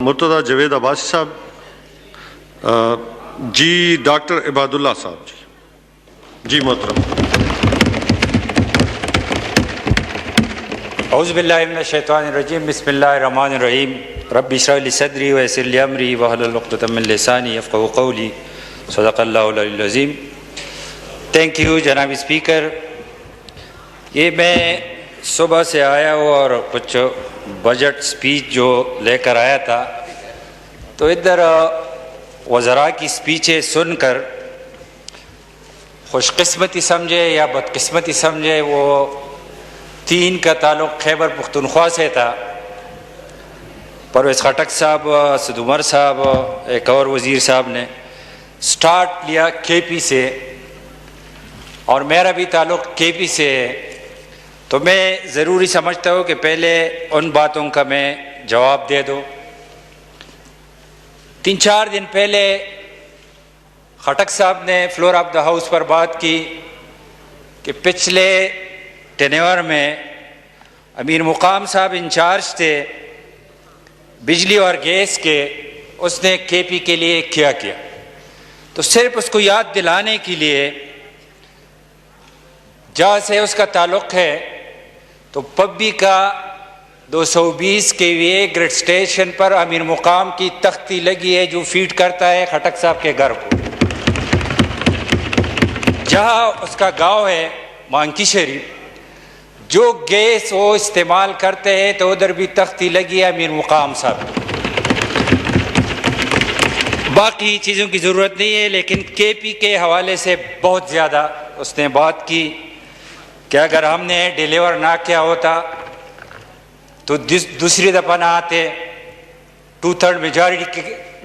मुर्तज़ा जवेद अब्बासी साहब, जी डॉक्टर इबादुल्ला साहब जी मोहतरम। औज़ु बिल्लाहि मिनश्शैतानिर्रजीम, बिस्मिल्लाहिर्रहमानिर्रहीम। रब्बि इश्रह ली सदरी व यस्सिर ली अमरी वहलुल उक़दतम मिन लिसानी यफ़क़हू क़ौली। सदक़ल्लाहुल अलीयुल अज़ीम। थैंक यू जनाब स्पीकर। ये मैं सुबह से आया हूँ और कुछ बजट स्पीच जो लेकर आया था, तो इधर वज़रा की स्पीचें सुनकर खुशकिस्मती समझे या बदकिस्मती समझे, वो तीन का ताल्लुक़ खैबर पुख्तनख्वा से था। परवेज़ खटक साहब, असद उमर साहब, एक और वज़ीर साहब ने स्टार्ट लिया केपी से, और मेरा भी ताल्लुक़ केपी से है। तो मैं ज़रूरी समझता हूँ कि पहले उन बातों का मैं जवाब दे दूँ। 3-4 दिन पहले खटक साहब ने फ्लोर ऑफ द हाउस पर बात की कि पिछले टेन्योर में अमीर मुकाम साहब इंचार्ज थे बिजली और गैस के, उसने केपी के लिए क्या किया। तो सिर्फ उसको याद दिलाने के लिए, जहाँ से उसका ताल्लुक़ है, तो पब्बी का 220 केवीए ग्रिड स्टेशन पर अमीर मुकाम की तख्ती लगी है जो फीड करता है खटक साहब के घर को। जहाँ उसका गांव है मांकी शरीफ, जो गैस वो इस्तेमाल करते हैं, तो उधर भी तख्ती लगी है अमीर मुकाम साहब। बाकी चीज़ों की ज़रूरत नहीं है, लेकिन केपी के हवाले से बहुत ज़्यादा उसने बात की कि अगर हमने डिलीवर ना किया होता तो दूसरी दफ़ा ना आते, 2/3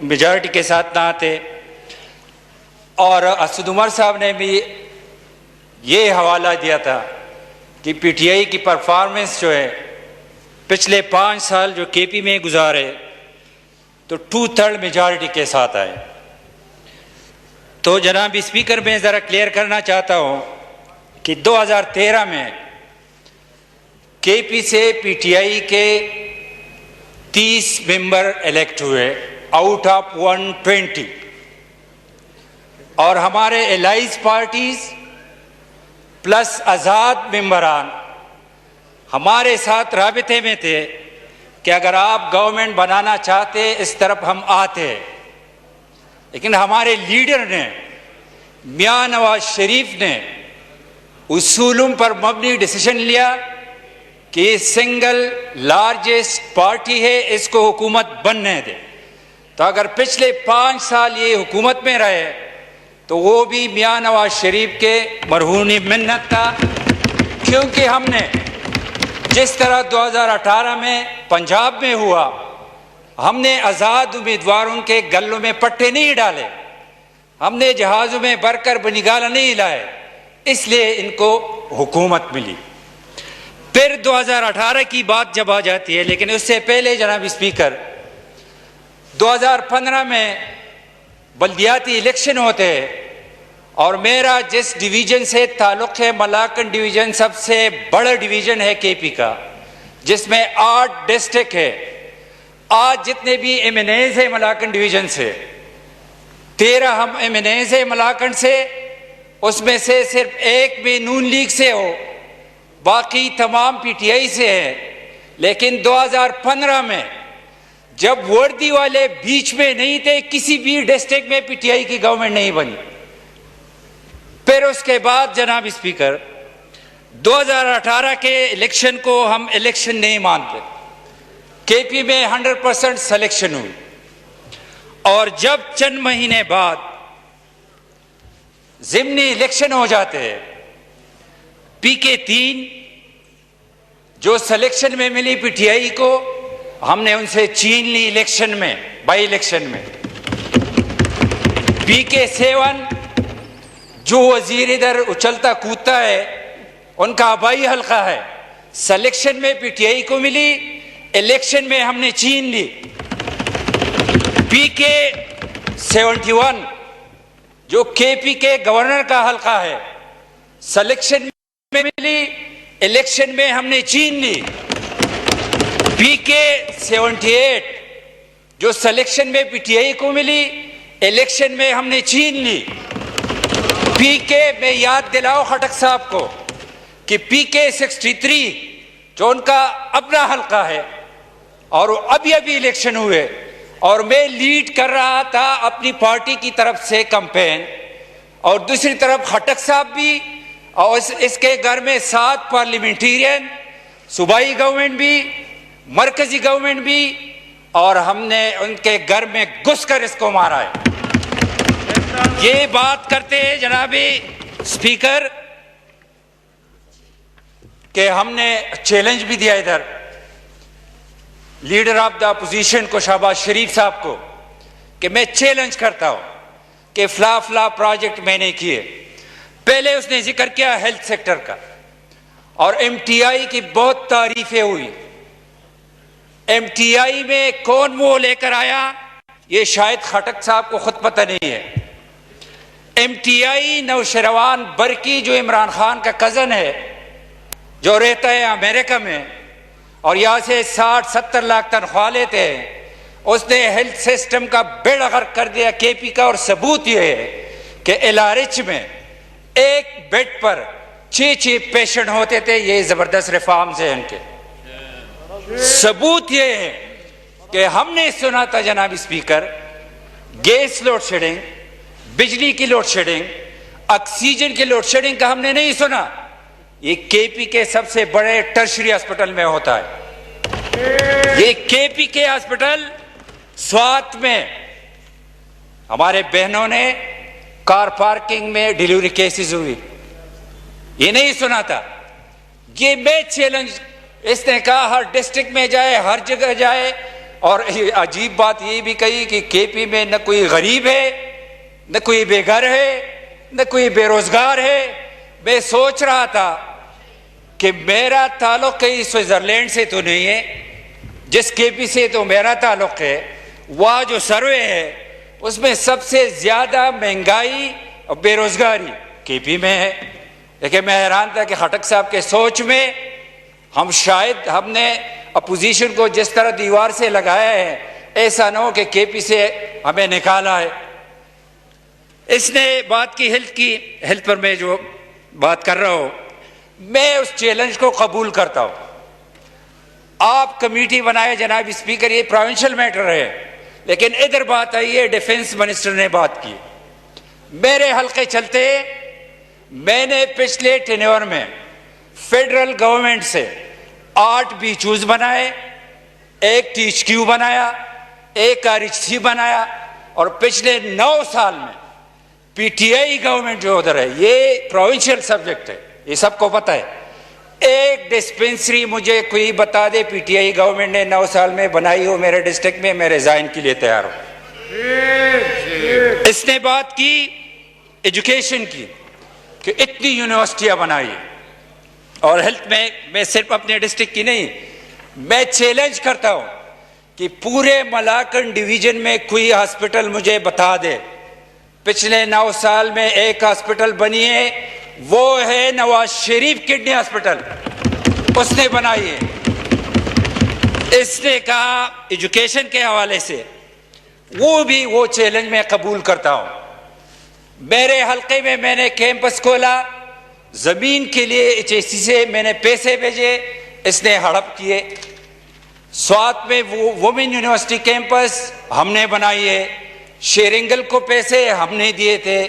मेजॉरिटी के साथ ना आते। और असद उमर साहब ने भी ये हवाला दिया था कि पीटीआई की परफॉर्मेंस जो है पिछले 5 साल जो केपी में गुजारे, तो 2/3 मेजॉरिटी के साथ आए। तो जनाब स्पीकर, मैं ज़रा क्लियर करना चाहता हूँ कि 2013 में केपी से पीटीआई के 30 मेंबर इलेक्ट हुए आउट ऑफ 120, और हमारे एलाइज पार्टीज प्लस आज़ाद मेंबरान हमारे साथ राबिते में थे कि अगर आप गवर्नमेंट बनाना चाहते इस तरफ हम आते। लेकिन हमारे लीडर ने, मियां नवाज शरीफ ने, उसूलों पर मबनी डिसीजन लिया कि सिंगल लार्जेस्ट पार्टी है, इसको हुकूमत बनने दे। तो अगर पिछले 5 साल ये हुकूमत में रहे, तो वो भी मियां नवाज शरीफ के मरहूनी मिन्नत था। क्योंकि हमने जिस तरह 2018 में पंजाब में हुआ, हमने आज़ाद उम्मीदवारों के गलों में पट्टे नहीं डाले, हमने जहाज़ों में भरकर बनिगाला नहीं लाए, इसलिए इनको हुकूमत मिली। फिर 2018 की बात जब आ जाती है, लेकिन उससे पहले जनाब स्पीकर, 2015 में बल्दियाती इलेक्शन होते हैं, और मेरा जिस डिवीज़न से ताल्लुक़ है, मलाकन डिवीज़न सबसे बड़ा डिवीज़न है केपी का, जिसमें 8 डिस्ट्रिक्ट है। आज जितने भी एमएनएज़ है मलाकन डिवीज़न से, 13 हम एमएनएज़ है मलाकन से, उसमें से सिर्फ एक में नून लीग से हो, बाकी तमाम पीटीआई से है। लेकिन 2015 में जब वर्दी वाले बीच में नहीं थे, किसी भी डिस्ट्रिक्ट में पीटीआई की गवर्नमेंट नहीं बनी। फिर उसके बाद जनाब स्पीकर, 2018 के इलेक्शन को हम इलेक्शन नहीं मानते। केपी में 100% सिलेक्शन हुई, और जब चंद महीने बाद ज़िमनी इलेक्शन हो जाते हैं, पीके 3 जो सिलेक्शन में मिली पीटीआई को, हमने उनसे छीन ली इलेक्शन में, बाई इलेक्शन में। पीके 7 जो वजीर इधर उछलता कूदता है, उनका आबाई हल्का है, सिलेक्शन में पीटीआई को मिली, इलेक्शन में हमने छीन ली। पीके 71 जो केपी के गवर्नर का हल्का है, सिलेक्शन में मिली, इलेक्शन में हमने छीन ली। पीके 78 जो सिलेक्शन में पीटीआई को मिली, इलेक्शन में हमने छीन ली। पीके में याद दिलाओ खटक साहब को कि पीके 63 जो उनका अपना हल्का है और अभी अभी इलेक्शन हुए और मैं लीड कर रहा था अपनी पार्टी की तरफ से कैंपेन, और दूसरी तरफ खटक साहब भी और इसके घर में 7 पार्लियामेंटेरियन, सूबाई गवर्नमेंट भी, मरकजी गवर्नमेंट भी, और हमने उनके घर में घुसकर इसको मारा है। ये बात करते हैं जनाबी स्पीकर कि हमने चैलेंज भी दिया इधर लीडर ऑफ द अपोजिशन को, शहबाज शरीफ साहब को, कि मैं चैलेंज करता हूं कि फला प्रोजेक्ट मैंने किए। पहले उसने जिक्र किया हेल्थ सेक्टर का और एमटीआई की बहुत तारीफें हुई। एमटीआई में कौन मुंह लेकर आया ये शायद खटक साहब को खुद पता नहीं है। एमटीआई नौशरवान बरकी जो इमरान खान का कजन है, जो रहता है अमेरिका में और यहां से 60-70 लाख तनख्वाह लेते हैं, उसने हेल्थ सिस्टम का बेड़ा गर्क कर दिया केपी का। और सबूत यह है कि एलआरएच में एक बेड पर 6 पेशेंट होते थे। ये जबरदस्त रिफॉर्म्स है इनके। सबूत यह है कि हमने सुना था जनाब स्पीकर, गैस लोड शेडिंग, बिजली की लोड शेडिंग, ऑक्सीजन की लोड शेडिंग का हमने नहीं सुना। ये केपी के सबसे बड़े टर्शरी हॉस्पिटल में होता है। ये केपी के हॉस्पिटल स्वात में हमारे बहनों ने कार पार्किंग में डिलीवरी केसेस हुई, ये नहीं सुना था। ये मैं चैलेंज, इसने कहा हर डिस्ट्रिक्ट में जाए, हर जगह जाए। और अजीब बात ये भी कही कि केपी में न कोई गरीब है, न कोई बेघर है, न कोई बेरोजगार है। मैं सोच रहा था कि मेरा ताल्लुक कहीं स्विट्जरलैंड से तो नहीं है, जिस केपी से तो मेरा ताल्लुक है। वह जो सर्वे है उसमें सबसे ज्यादा महंगाई और बेरोजगारी केपी में है। लेकिन मैं हैरान था कि खटक साहब के सोच में हम शायद हमने अपोजिशन को जिस तरह दीवार से लगाया है, ऐसा ना हो कि केपी से हमें निकाला है। इसने बात की हेल्थ पर मैं जो बात कर रहा हूं, मैं उस चैलेंज को कबूल करता हूं। आप कमेटी बनाए जनाब स्पीकर, ये प्रोविंशियल मैटर है। लेकिन इधर बात आई है, डिफेंस मिनिस्टर ने बात की। मेरे हल्के चलते मैंने पिछले टेन्योर में फेडरल गवर्नमेंट से 8 बीचूज बनाए, 1 टीएचक्यू बनाया, 1 आरएचसी बनाया, और पिछले 9 साल में पीटीआई गवर्नमेंट जो उधर है, ये प्रोविंशियल सब्जेक्ट है, ये सबको पता है। 1 डिस्पेंसरी मुझे कोई बता दे पीटीआई गवर्नमेंट ने 9 साल में बनाई हो मेरे डिस्ट्रिक्ट में, मैं रिजाइन के लिए तैयार हूं। इसने बात की एजुकेशन की कि इतनी यूनिवर्सिटियां बनाई, और हेल्थ में मैं सिर्फ अपने डिस्ट्रिक्ट की नहीं, मैं चैलेंज करता हूं कि पूरे मलाकन डिवीजन में कोई हॉस्पिटल मुझे बता दे। पिछले 9 साल में 1 हॉस्पिटल बनी है, वो है नवाज शरीफ किडनी हॉस्पिटल, उसने बनाई है। इसने कहा एजुकेशन के हवाले से वो चैलेंज मैं कबूल करता हूं। मेरे हल्के में मैंने कैंपस खोला, जमीन के लिए एचएससी से मैंने पैसे भेजे, इसने हड़प किए। स्वात में वो वुमेन यूनिवर्सिटी कैंपस हमने बनाई है, शेरिंगल को पैसे हमने दिए थे,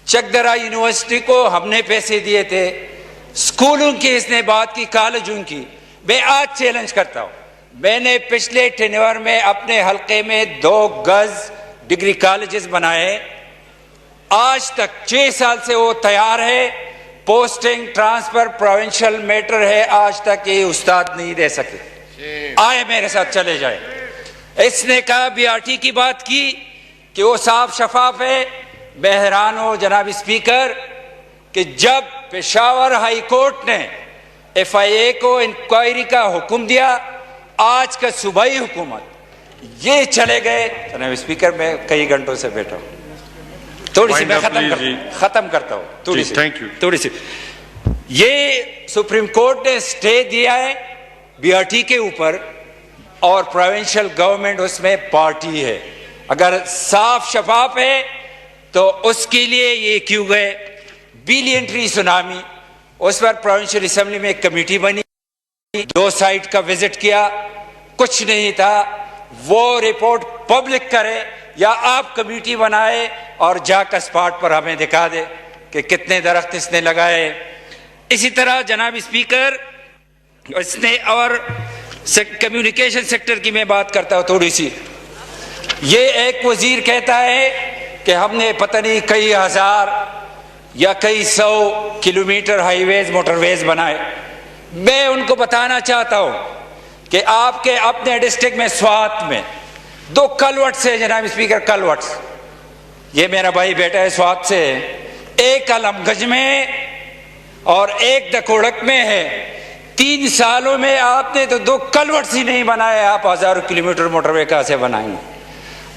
चकदरा यूनिवर्सिटी को हमने पैसे दिए थे, स्कूलों की इसने बात की, कॉलेजों की। मैं आज चैलेंज करता हूं, मैंने पिछले टेन्योर में अपने हल्के में 2 गज डिग्री कॉलेजेस बनाए, आज तक 6 साल से वो तैयार है। पोस्टिंग ट्रांसफर प्रोविंशियल मैटर है, आज तक ये उस्ताद नहीं दे सके। आए मेरे साथ चले जाए। इसने कहा बीआरटी की बात की कि वो साफ शफाफ है। मैं हैरान हूं जनाब स्पीकर कि जब पेशावर हाई कोर्ट ने एफआईए को इंक्वायरी का हुक्म दिया, आज का सूबाई हुकूमत ये चले गए। जनाब स्पीकर मैं कई घंटों से बैठा हूं, थोड़ी सी मैं खत्म करता हूं, थोड़ी सी। ये सुप्रीम कोर्ट ने स्टे दिया है बीआरटी के ऊपर, और प्रोविंशियल गवर्नमेंट उसमें पार्टी है। अगर साफ शफाफ है तो उसके लिए ये क्यों गए? बिलियन सुनामी, उस पर प्रोविंशियल असेंबली में एक कमेटी बनी, 2 साइट का विजिट किया, कुछ नहीं था। वो रिपोर्ट पब्लिक करे या आप कमेटी बनाए और जाकर स्पॉट पर हमें दिखा दे कि कितने दरख्त इसने लगाए। इसी तरह जनाब स्पीकर, इसने और कम्युनिकेशन सेक्टर की मैं बात करता हूँ थोड़ी सी। ये एक वजीर कहता है कि हमने पता नहीं कई हजार या कई 100 किलोमीटर हाईवेज मोटरवेज बनाए। मैं उनको बताना चाहता हूँ कि आपके अपने डिस्ट्रिक्ट में स्वात में 2 कलवट्स है जनाब स्पीकर, कलवट्स। ये मेरा भाई बेटा है स्वात से, एक अलमगंज में और एक दकोड़क में है। 3 सालों में आपने तो 2 कलवट्स ही नहीं बनाए, आप हजारों किलोमीटर मोटरवे कहां से बनाएंगे?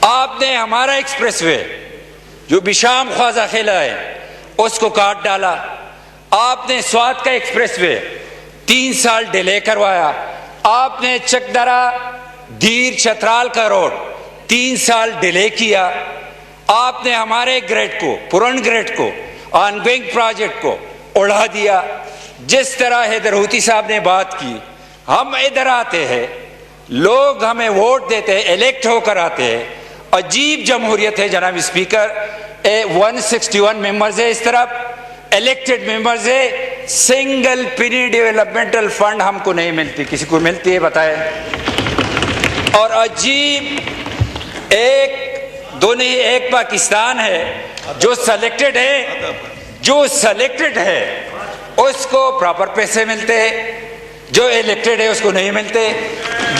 आपने हमारा एक्सप्रेसवे जो बिशाम ख्वाजा खेला है उसको काट डाला। आपने स्वात का एक्सप्रेसवे 3 साल डिले करवाया। आपने चकदरा धीर छतराल का रोड 3 साल डिले किया। आपने हमारे ग्रेड को, पुरन ग्रेड को, ऑनगोइंग प्रोजेक्ट को उड़ा दिया। जिस तरह हैदरहूती साहब ने बात की, हम इधर आते हैं, लोग हमें वोट देते हैं, इलेक्ट होकर आते हैं। अजीब जमहूरियत है जनाब स्पीकर। 161 मेंबर्स है इस तरफ, इलेक्टेड मेंबर्स है। सिंगल पेनी डेवलपमेंटल फंड हमको नहीं मिलती, किसी को मिलती है बताए? और अजीब एक दो नहीं, एक पाकिस्तान है जो सिलेक्टेड है उसको प्रॉपर पैसे मिलते, जो इलेक्टेड है उसको नहीं मिलते।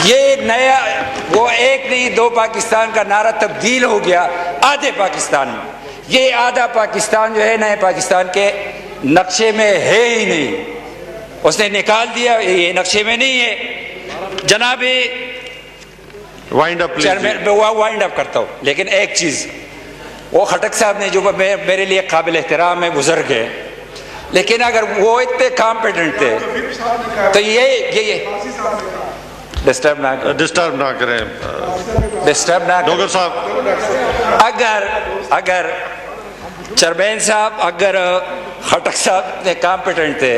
ये नया, वो एक नहीं 2 पाकिस्तान का नारा तब्दील हो गया आधे पाकिस्तान में। ये आधा पाकिस्तान जो है नए पाकिस्तान के नक्शे में है ही नहीं, उसने निकाल दिया, ये नक्शे में नहीं है। जनाब वाइंड अप चेयरमैन, मैं वाइंड अप करता हूँ, लेकिन एक चीज, वो खटक साहब ने जो मेरे लिए काबिल एहतराम है, गुजर गए, लेकिन अगर वो इतने कॉम्पिटेंट थे तो ये डिस्टर्ब ना करें, डिस्टर्ब ना डोगर साहब। अगर चेयरमैन साहब, अगर खटक साहब ने कॉम्पिटेंट थे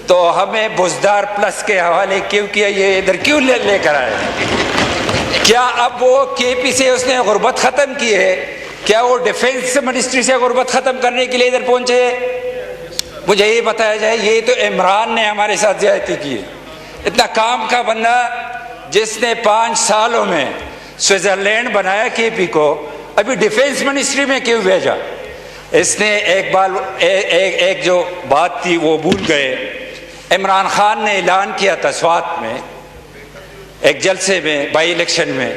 तो हमें बुजदार प्लस के हवाले क्यों किया? ये इधर क्यों लेकर आए? क्या अब वो केपी से उसने गुर्बत खत्म की है? क्या वो डिफेंस मिनिस्ट्री से गुर्बत खत्म करने के लिए इधर पहुंचे? मुझे ये बताया जाए। ये तो इमरान ने हमारे साथ ज्यादती की है। इतना काम का बंदा जिसने 5 सालों में स्विट्जरलैंड बनाया केपी को, अभी डिफेंस मिनिस्ट्री में क्यों भेजा? इसने एक बार एक जो बात थी वो भूल गए। इमरान खान ने ऐलान किया था स्वात में एक जलसे में, बाई इलेक्शन में,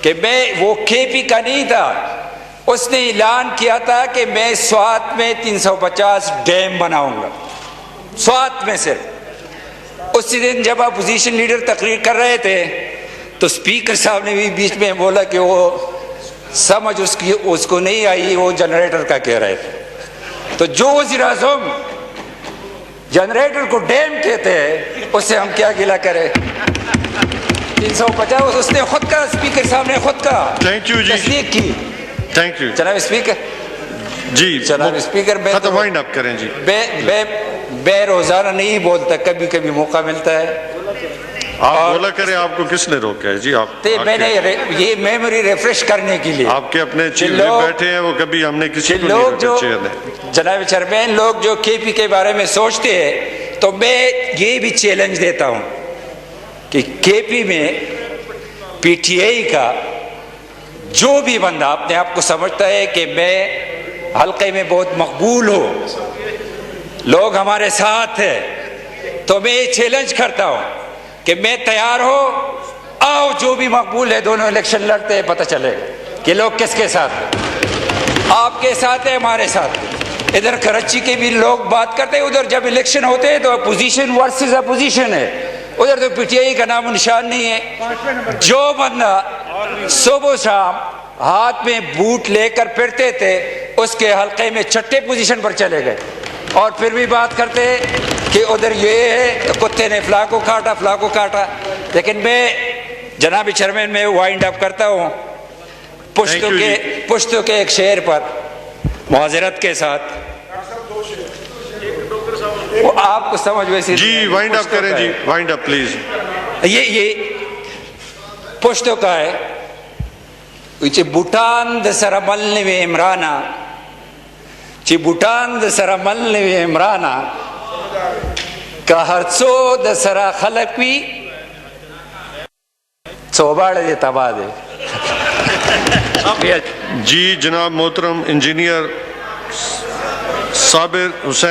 कि मैं, वो केपी का नहीं था, उसने ऐलान किया था कि मैं स्वात में 350 डैम बनाऊंगा, स्वात में सिर्फ। उसी दिन जब अपोजिशन लीडर तकरीर कर रहे थे तो स्पीकर साहब ने भी बीच में बोला कि वो समझ उसको नहीं आई, वो जनरेटर का कह रहे थे। तो जो वज़ीर आज़म जनरेटर को डैम कहते हैं उससे हम क्या गिला करें? 350 उसने खुद का, स्पीकर साहब ने खुद का तस्दीक की। थैंक यू जनाब स्पीकर जी। जनाब स्पीकर, मैं तो वाइंड अप करें जी। रोजाना नहीं बोलता, कभी कभी मौका मिलता है। आप बोला करें, आपको किसने रोका है जी? आप मैंने ये मेमोरी रिफ्रेश करने के लिए, आपके अपने चीफ बैठे हैं, वो कभी हमने किसी को लोग जो नहीं। जनाब चेयरमैन, लोग जो केपी के बारे में सोचते हैं, तो मैं ये भी चैलेंज देता हूं कि केपी में पीटीआई का जो भी बंदा अपने आप को समझता है कि मैं हल्के में बहुत मकबूल हूं, लोग हमारे साथ है, तो मैं ये चैलेंज करता हूं कि मैं तैयार हो, आओ जो भी मकबूल है, दोनों इलेक्शन लड़ते हैं, पता चलेगा कि लोग किसके साथ हैं। आपके साथ है, हमारे साथ है। इधर कराची के भी लोग बात करते हैं, उधर जब इलेक्शन होते हैं तो अपोजिशन वर्सेस अपोजिशन है, उधर तो पीटीआई का नाम निशान नहीं है। जो बंदा सुबह शाम हाथ में बूट लेकर फिरते थे उसके हल्के में छठे पोजीशन पर चले गए, और फिर भी बात करते कि उधर ये है तो कुत्ते ने फला को काटा, फला को काटा। लेकिन मैं जनाब चेयरमैन मैं वाइंड अप करता हूँ Thank you, पुश्तों के एक शेर पर मुआज़रत के साथ, वो आपको समझ वैसे जी वाइंड अप करें जी, वाइंड अप प्लीज। ये पुश्तों का है। ची भूटान दसरा मलने वे इमराना, ची भूटान दसरा मलने वे इमराना, का हरसो दसरा खलक भी चौबाड़ दे तबाह दे। जी जनाब मोहतरम इंजीनियर साबिर हुसैन